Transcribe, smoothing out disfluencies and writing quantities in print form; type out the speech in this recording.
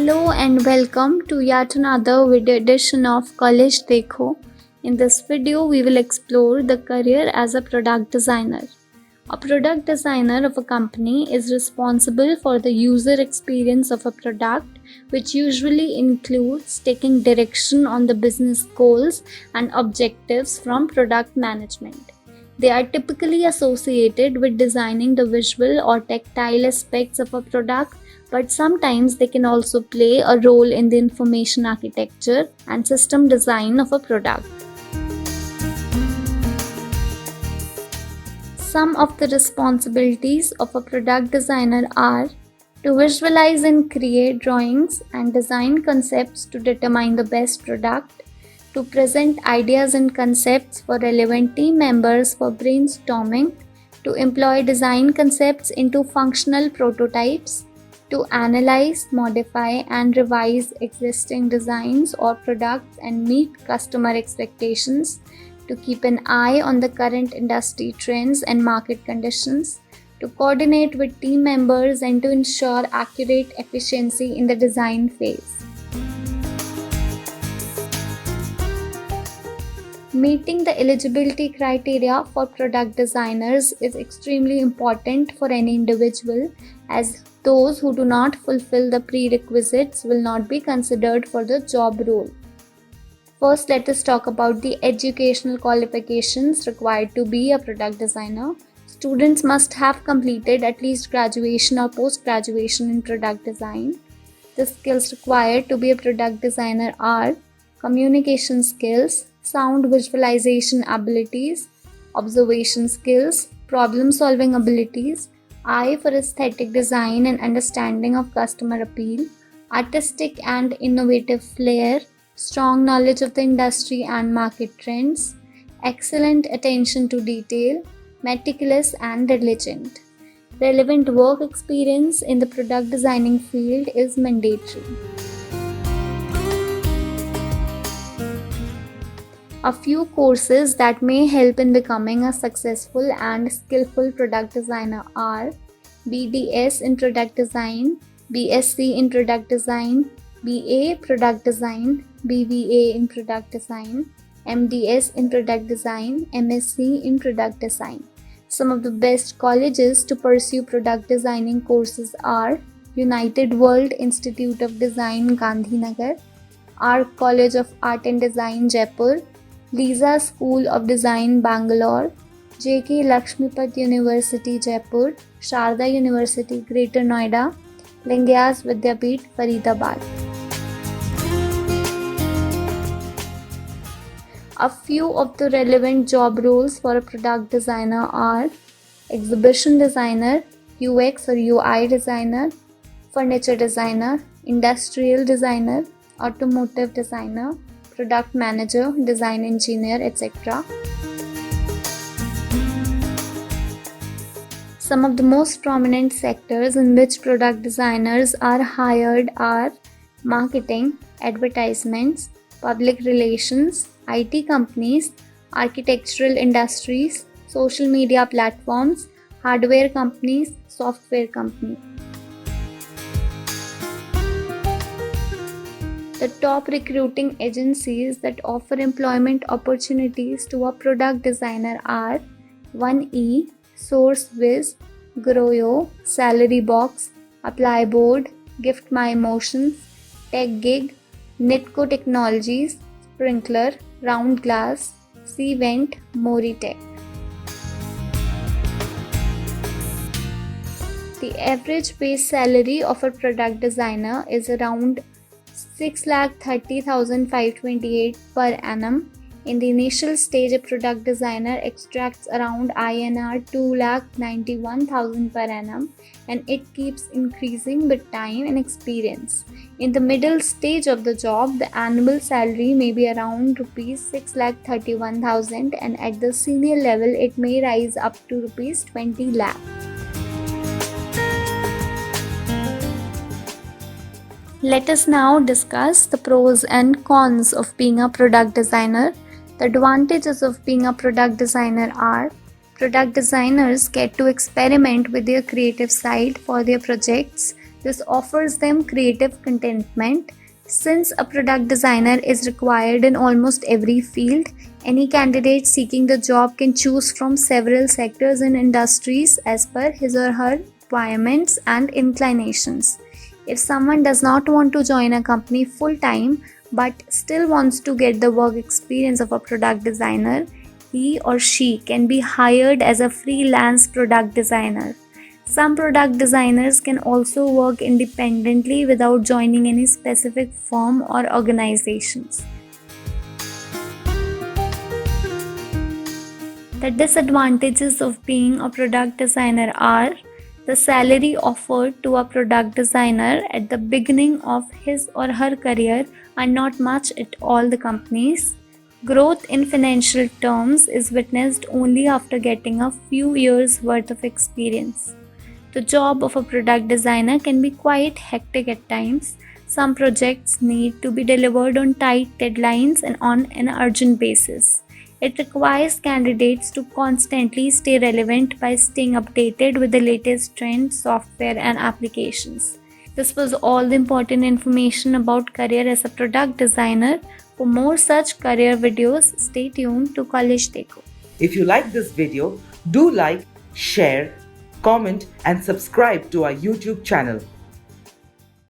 Hello and welcome to yet another video edition of College Dekho. In this video, we will explore the career as a product designer. A product designer of a company is responsible for the user experience of a product, which usually includes taking direction on the business goals and objectives from product management. They are typically associated with designing the visual or tactile aspects of a product, but sometimes they can also play a role in the information architecture and system design of a product. Some of the responsibilities of a product designer are to visualize and create drawings and design concepts to determine the best product, to present ideas and concepts for relevant team members for brainstorming, to employ design concepts into functional prototypes, to analyze, modify, and revise existing designs or products and meet customer expectations, to keep an eye on the current industry trends and market conditions, to coordinate with team members, and to ensure accurate efficiency in the design phase. Meeting the eligibility criteria for product designers is extremely important for any individual, as those who do not fulfill the prerequisites will not be considered for the job role. First, let us talk about the educational qualifications required to be a product designer. Students must have completed at least graduation or post-graduation in product design. The skills required to be a product designer are communication skills, sound visualization abilities, observation skills, problem-solving abilities, eye for aesthetic design and understanding of customer appeal, artistic and innovative flair, strong knowledge of the industry and market trends, excellent attention to detail, meticulous and diligent. Relevant work experience in the product designing field is mandatory. A few courses that may help in becoming a successful and skillful product designer are BDS in Product Design, BSc in Product Design, BA Product Design, BVA in Product Design, MDS in Product Design, MSc in Product Design. Some of the best colleges to pursue product designing courses are United World Institute of Design, Gandhinagar, Arc College of Art and Design, Jaipur, Lisa School of Design, Bangalore, JK Lakshmipat University, Jaipur, Sharda University, Greater Noida, Lingyas Vidyapeeth, Faridabad. A few of the relevant job roles for a product designer are exhibition designer, UX or UI designer, furniture designer, industrial designer, automotive designer, product manager, design engineer, etc. Some of the most prominent sectors in which product designers are hired are marketing, advertisements, public relations, IT companies, architectural industries, social media platforms, hardware companies, software companies. The top recruiting agencies that offer employment opportunities to a product designer are 1E, SourceWiz, Groyo, SalaryBox, Applyboard, Gift My Emotions, TechGig, Nitco Technologies, Sprinkler, Roundglass, Cvent, Moritech. The average base salary of a product designer is around 6,30,528 per annum. In the initial stage, a product designer extracts around INR 2,91,000 per annum, and it keeps increasing with time and experience. In the middle stage of the job, the annual salary may be around Rs 6,31,000, and at the senior level, it may rise up to Rs 20 lakh. Let us now discuss the pros and cons of being a product designer. The advantages of being a product designer are: product designers get to experiment with their creative side for their projects. This offers them creative contentment. Since a product designer is required in almost every field, any candidate seeking the job can choose from several sectors and industries as per his or her requirements and inclinations. If someone does not want to join a company full time but still wants to get the work experience of a product designer, he or she can be hired as a freelance product designer. Some product designers can also work independently without joining any specific firm or organizations. The disadvantages of being a product designer are: the salary offered to a product designer at the beginning of his or her career are not much at all the companies. Growth in financial terms is witnessed only after getting a few years worth of experience. The job of a product designer can be quite hectic at times. Some projects need to be delivered on tight deadlines and on an urgent basis. It requires candidates to constantly stay relevant by staying updated with the latest trends, software, and applications. This was all the important information about career as a product designer. For more such career videos, stay tuned to College Dekho. If you like this video, do like, share, comment and subscribe to our YouTube channel.